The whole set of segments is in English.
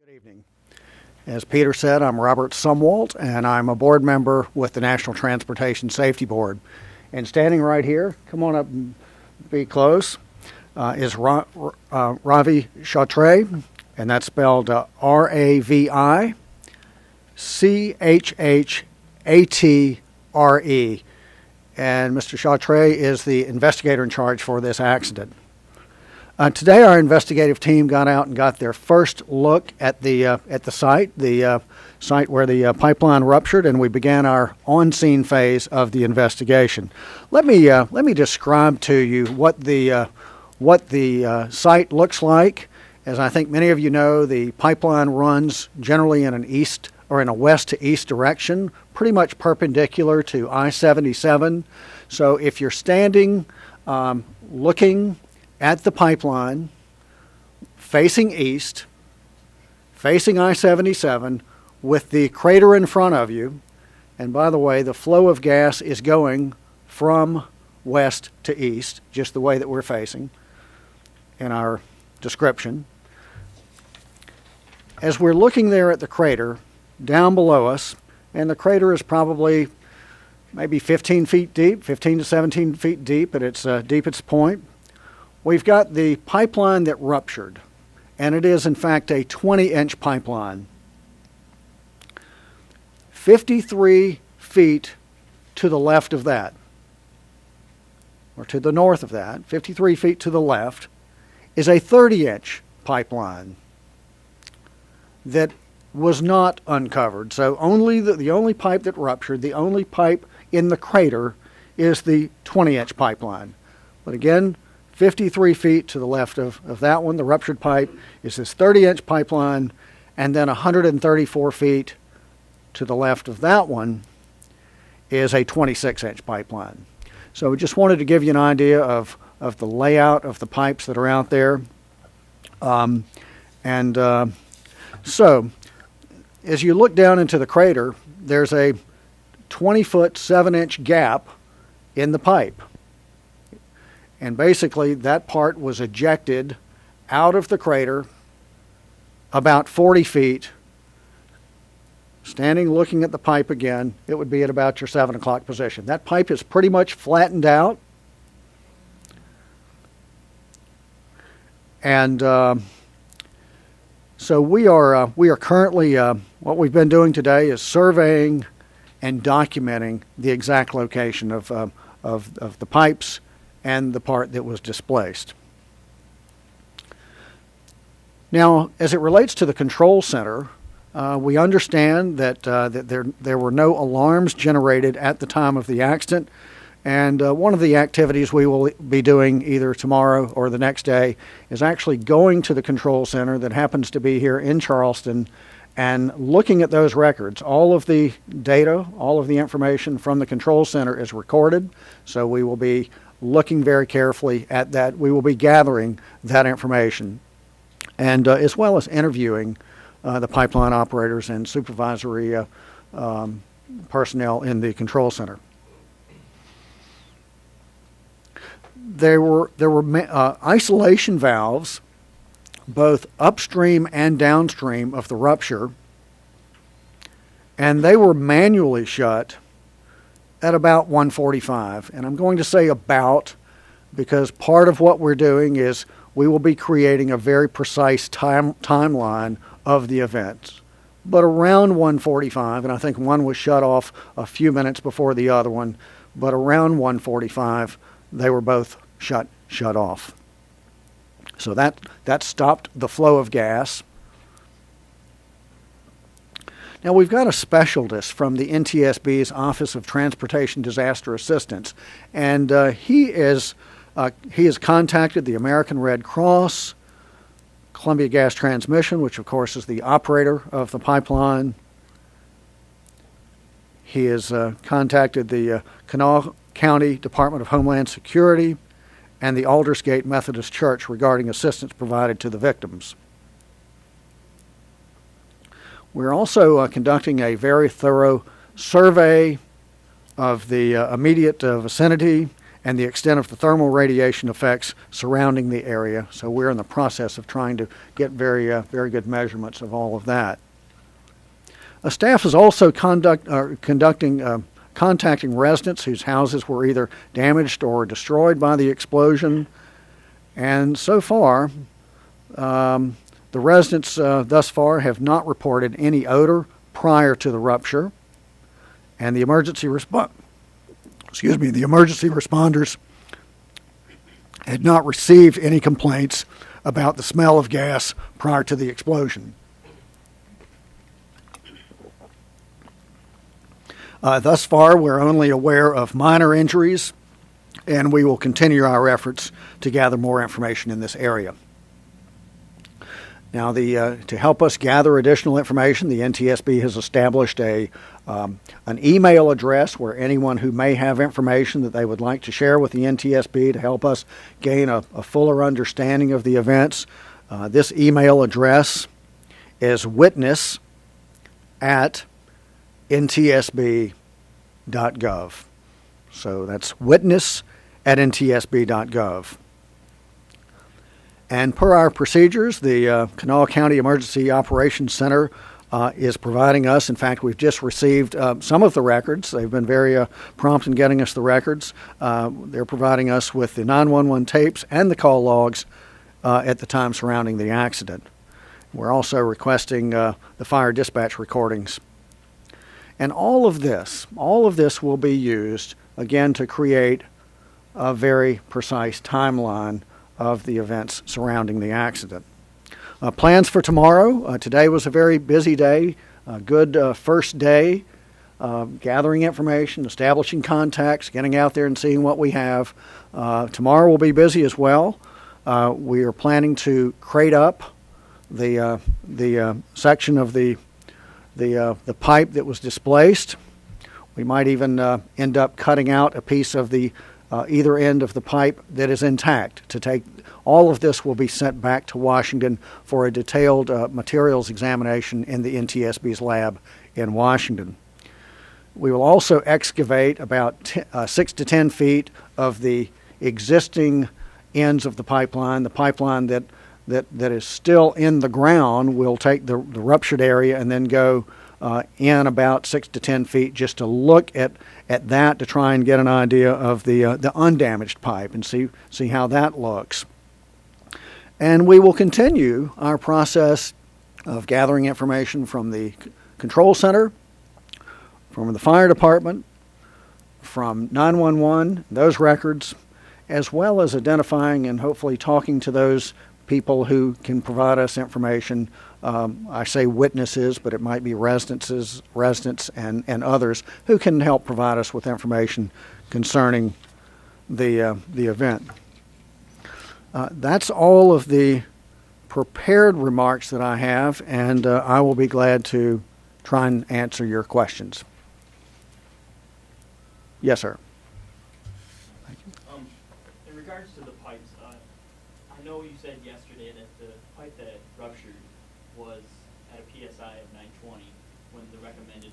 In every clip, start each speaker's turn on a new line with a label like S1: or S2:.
S1: Good evening. As Peter said, I'm Robert Sumwalt, and I'm a board member with the National Transportation Safety Board. And standing right here, come on up and be close, is Ravi Chhatray, and that's spelled Ravichattre. And Mr. Chhatray is the investigator in charge for this accident. Today, our investigative team got out and got their first look at the site, the site where the pipeline ruptured, and we began our on-scene phase of the investigation. Let me describe to you what the site looks like. As I think many of you know, the pipeline runs generally in an east or in a west to east direction, pretty much perpendicular to I-77. So if you're standing looking at the pipeline, facing east, facing I-77, with the crater in front of you, and by the way, the flow of gas is going from west to east, just the way that we're facing in our description. As we're looking there at the crater, down below us, and the crater is probably maybe 15 feet deep, 15 to 17 feet deep at its deepest point, we've got the pipeline that ruptured, and it is in fact a 20-inch pipeline. 53 feet to the left of that, or to the north of that, 53 feet to the left, is a 30-inch pipeline that was not uncovered. So only the only pipe that ruptured, the only pipe in the crater, is the 20-inch pipeline. But again, 53 feet to the left of that one, the ruptured pipe, is this 30-inch pipeline, and then 134 feet to the left of that one is a 26-inch pipeline. So we just wanted to give you an idea of the layout of the pipes that are out there. So as you look down into the crater, there's a 20-foot, 7-inch gap in the pipe. And basically, that part was ejected out of the crater about 40 feet. Standing looking at the pipe again, it would be at about your 7 o'clock position. That pipe is pretty much flattened out. And so we are currently, what we've been doing today is surveying and documenting the exact location of the pipes and the part that was displaced. Now, as it relates to the control center, we understand that there were no alarms generated at the time of the accident, and one of the activities we will be doing either tomorrow or the next day is actually going to the control center that happens to be here in Charleston and looking at those records. All of the data, all of the information from the control center is recorded, so we will be looking very carefully at that. We will be gathering that information, and as well as interviewing the pipeline operators and supervisory personnel in the control center. There were isolation valves both upstream and downstream of the rupture, and they were manually shut at about 1:45. And I'm going to say about because part of what we're doing is we will be creating a very precise timeline of the events. But around 1:45, and I think one was shut off a few minutes before the other one, but around 1:45, they were both shut off. So that stopped the flow of gas. Now, we've got a specialist from the NTSB's Office of Transportation Disaster Assistance, and he has contacted the American Red Cross, Columbia Gas Transmission, which of course is the operator of the pipeline. He has contacted the Kanawha County Department of Homeland Security and the Aldersgate Methodist Church regarding assistance provided to the victims. We're also conducting a very thorough survey of the immediate vicinity and the extent of the thermal radiation effects surrounding the area. So we're in the process of trying to get very good measurements of all of that. Staff is also contacting residents whose houses were either damaged or destroyed by the explosion. And so far, the residents thus far have not reported any odor prior to the rupture. And the emergency responders had not received any complaints about the smell of gas prior to the explosion. Thus far, we're only aware of minor injuries, and we will continue our efforts to gather more information in this area. Now, to help us gather additional information, the NTSB has established an email address where anyone who may have information that they would like to share with the NTSB to help us gain a fuller understanding of the events. This email address is witness@ntsb.gov. So that's witness@ntsb.gov. And per our procedures, the Kanawha County Emergency Operations Center is providing us. In fact, we've just received some of the records. They've been very prompt in getting us the records. They're providing us with the 911 tapes and the call logs at the time surrounding the accident. We're also requesting the fire dispatch recordings. And all of this will be used, again, to create a very precise timeline of the events surrounding the accident. Plans for tomorrow. Today was a very busy day, a good first day, gathering information, establishing contacts, getting out there and seeing what we have. Tomorrow will be busy as well. We are planning to crate up the section of the pipe that was displaced. We might even end up cutting out a piece of the either end of the pipe that is intact. All of this will be sent back to Washington for a detailed materials examination in the NTSB's lab in Washington. We will also excavate about 6 to 10 feet of the existing ends of the pipeline. The pipeline that is still in the ground will take the ruptured area and then go in about 6 to 10 feet just to look at that to try and get an idea of the undamaged pipe and see how that looks. And we will continue our process of gathering information from the control center, from the fire department, from 911, those records, as well as identifying and hopefully talking to those people who can provide us information. I say witnesses, but it might be residents and others who can help provide us with information concerning the event. That's all of the prepared remarks that I have, and I will be glad to try and answer your questions. Yes, sir.
S2: In regards to the pipes, I know you said yesterday that the pipe that ruptured was at a PSI of 920 when the recommended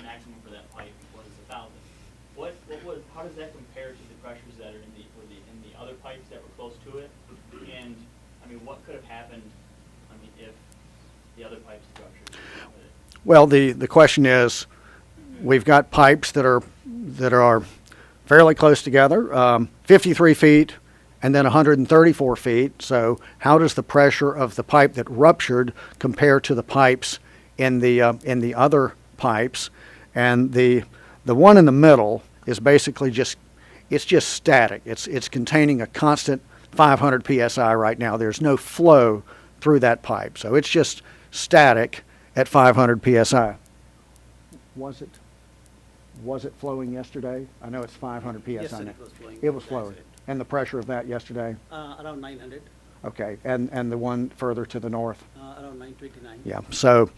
S2: maximum for that pipe was 1,000. How does that compare to the pressures that are in the other pipes that were close to it? And I mean, what could have happened? I mean, if the other pipes ruptured?
S1: Well, the question is, we've got pipes that are fairly close together, 53 feet and then 134 feet. So how does the pressure of the pipe that ruptured compare to the pipes in the other pipes? And the one in the middle is basically just static. It's containing a constant 500 psi right now. There's no flow through that pipe, so it's just static at 500 psi. Was it flowing yesterday? I know it's 500 psi
S3: Yes, sir,
S1: now.
S3: it was flowing.
S1: It was flowing. And the pressure of that yesterday?
S3: Around 900.
S1: Okay, and the one further to the north?
S3: Around 929.
S1: Yeah. So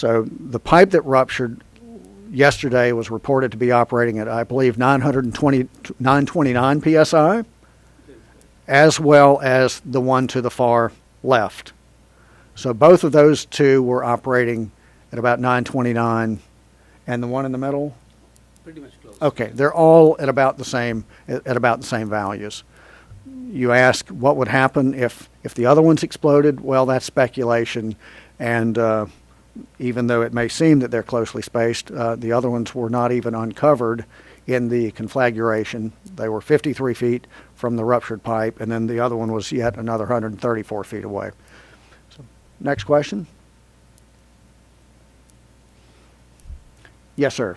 S1: the pipe that ruptured yesterday was reported to be operating at, I believe, 929 psi, as well as the one to the far left. So both of those two were operating at about 929, and the one in the middle?
S3: pretty much close.
S1: Okay, they're all at about the same values. You ask what would happen if the other ones exploded. Well, that's speculation, and even though it may seem that they're closely spaced, the other ones were not even uncovered in the conflagration. They were 53 feet from the ruptured pipe, and then the other one was yet another 134 feet away. So, next question. Yes, sir.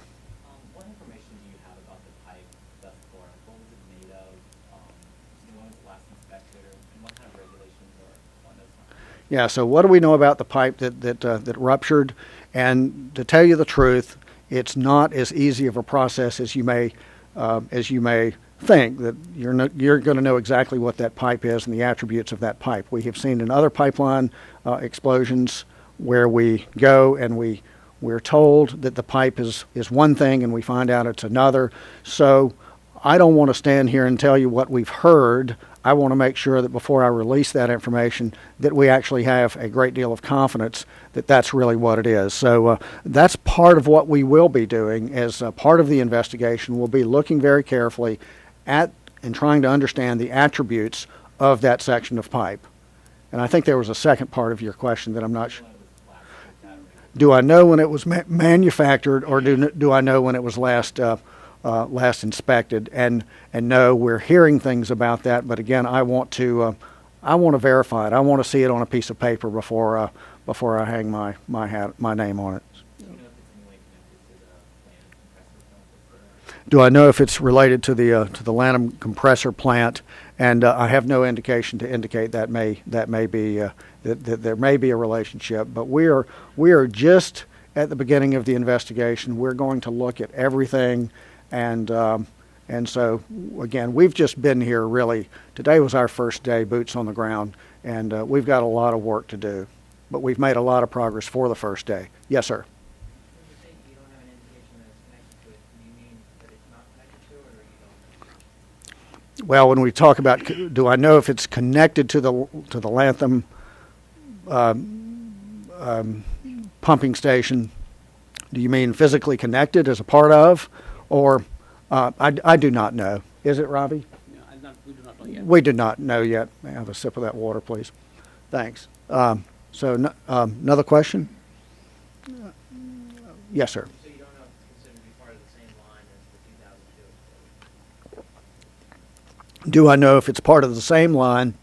S2: What information do you have about the pipe thus far? What was it made of? When was it last inspected? And what kind of regulations are on this?
S1: Yeah, so what do we know about the pipe that ruptured? And to tell you the truth, it's not as easy of a process as you may think, that you're going to know exactly what that pipe is and the attributes of that pipe. We have seen in other pipeline explosions where we go and we're told that the pipe is one thing and we find out it's another. So I don't want to stand here and tell you what we've heard. I want to make sure that before I release that information that we actually have a great deal of confidence that that's really what it is. So that's part of what we will be doing as part of the investigation. We'll be looking very carefully at and trying to understand the attributes of that section of pipe. And I think there was a second part of your question that I'm not sure. Do I know when it was manufactured, or do I know when it was last inspected? And no, we're hearing things about that, but again, I want to verify it. I want to see it on a piece of paper before I hang my name on it. Do I know if it's related to the Lanham compressor plant? And I have no indication to indicate that may be that there may be a relationship. But we are just at the beginning of the investigation. We're going to look at everything, and so again, we've just been here really. Today was our first day, boots on the ground, and we've got a lot of work to do. But we've made a lot of progress for the first day. Yes, sir. Well, when we talk about, do I know if it's connected to the Lanham pumping station? Do you mean physically connected as a part of, or I do not know. Is it, Robbie?
S3: No, we do not know yet.
S1: We do not know yet. May I have a sip of that water, please? Thanks. Another question? Yes, sir.
S2: So you don't know if it's considered to be part of the same line as the 2002?
S1: Do I know if it's part of the same line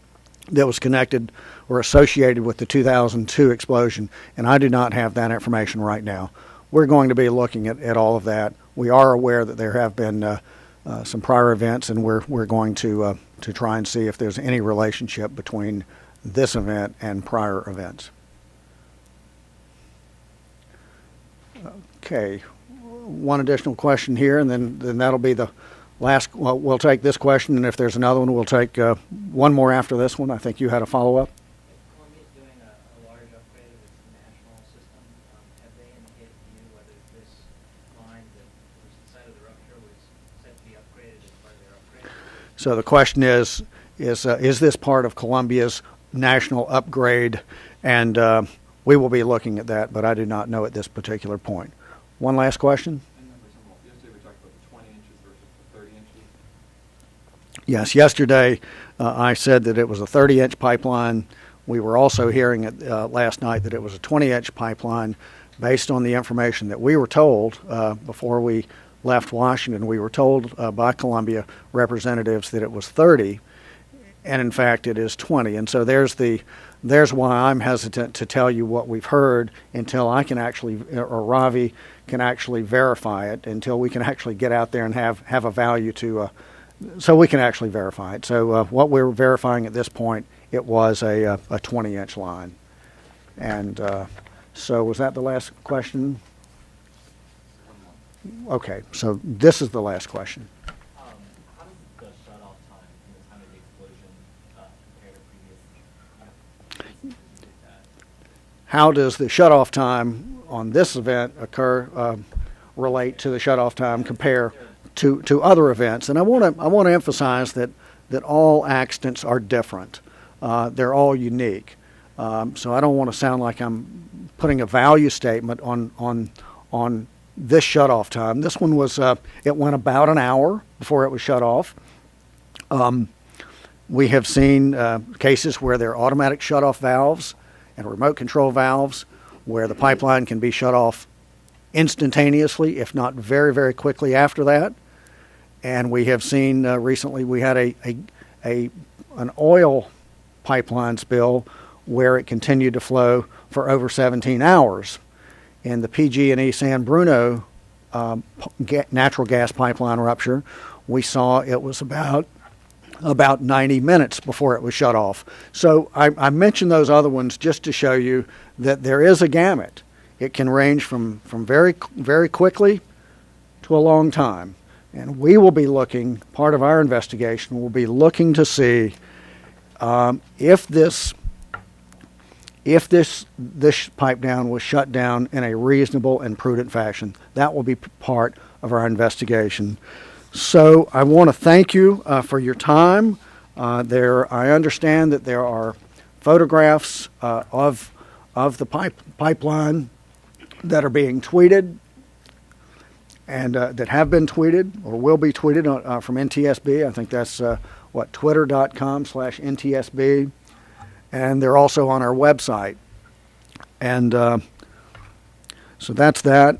S1: that was connected or associated with the 2002 explosion? And I do not have that information right now. We're going to be looking at all of that. We are aware that there have been some prior events, and we're going to try and see if there's any relationship between this event and prior events. Okay, one additional question here, and then that'll be the last. Well, we'll take this question, and if there's another one, we'll take one more after this one. I think you had a follow-up.
S2: Columbia's doing a large upgrade of its national system. Have they indicated to you whether this line that was the site of the rupture was set to be upgraded as part of their upgrade?
S1: So the question is this part of Columbia's national upgrade? And we will be looking at that, but I do not know at this particular point. One last question.
S4: Yesterday we talked about the 20 inches versus the 30 inches.
S1: Yes, yesterday I said that it was a 30-inch pipeline. We were also hearing it last night that it was a 20-inch pipeline. Based on the information that we were told before we left Washington, we were told by Columbia representatives that it was 30, and in fact it is 20. And so there's why I'm hesitant to tell you what we've heard until I can actually, or Ravi can actually verify it, until we can actually get out there and have a value to, so we can actually verify it. So what we're verifying at this point, it was a 20-inch line. And so was that the last question? Okay, so this is the last question.
S2: How does the shut-off time from the time of the explosion compare to previous
S1: How does the shut-off time on this event relate to the shut-off time compare to other events? And I want to emphasize that all accidents are different. They're all unique. So I don't want to sound like I'm putting a value statement on this shutoff time. This one was it went about an hour before it was shut off. We have seen cases where there are automatic shutoff valves and remote control valves where the pipeline can be shut off instantaneously, if not very, very quickly after that. And we have seen recently we had an oil pipeline spill where it continued to flow for over 17 hours. In the PG&E San Bruno natural gas pipeline rupture, we saw it was about 90 minutes before it was shut off. So I mentioned those other ones just to show you that there is a gamut. It can range from very, very quickly to a long time. And we will be looking, part of our investigation will be looking to see if this pipe down was shut down in a reasonable and prudent fashion. That will be part of our investigation. So I want to thank you for your time. I understand that there are photographs of the pipeline that are being tweeted and that have been tweeted or will be tweeted from NTSB. I think that's twitter.com/NTSB. And they're also on our website. And so that's that.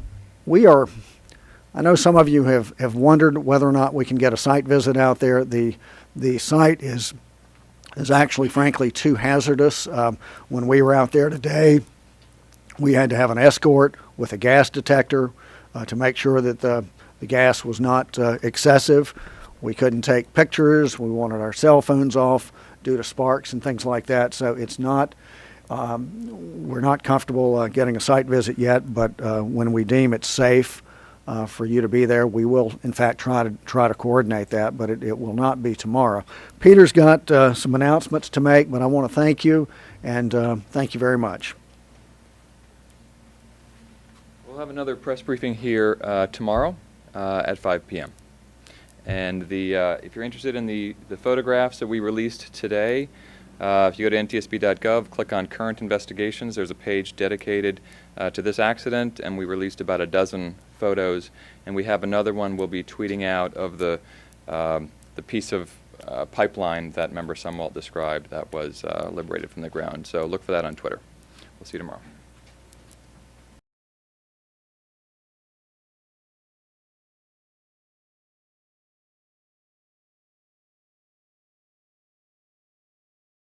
S1: I know some of you have wondered whether or not we can get a site visit out there. The site is actually, frankly, too hazardous. When we were out there today, we had to have an escort with a gas detector to make sure that the gas was not excessive. We couldn't take pictures. We wanted our cell phones off due to sparks and things like that. So it's not, we're not comfortable getting a site visit yet, but when we deem it safe for you to be there, we will in fact try to coordinate that, but it will not be tomorrow. Peter's got some announcements to make, but I want to thank you, and thank you very much.
S4: We'll have another press briefing here tomorrow at 5 p.m. And if you're interested in the photographs that we released today, if you go to ntsb.gov, click on Current Investigations, there's a page dedicated to this accident, and we released about a dozen photos. And we have another one we'll be tweeting out of the piece of pipeline that Member Sumwalt described that was liberated from the ground. So look for that on Twitter. We'll see you tomorrow.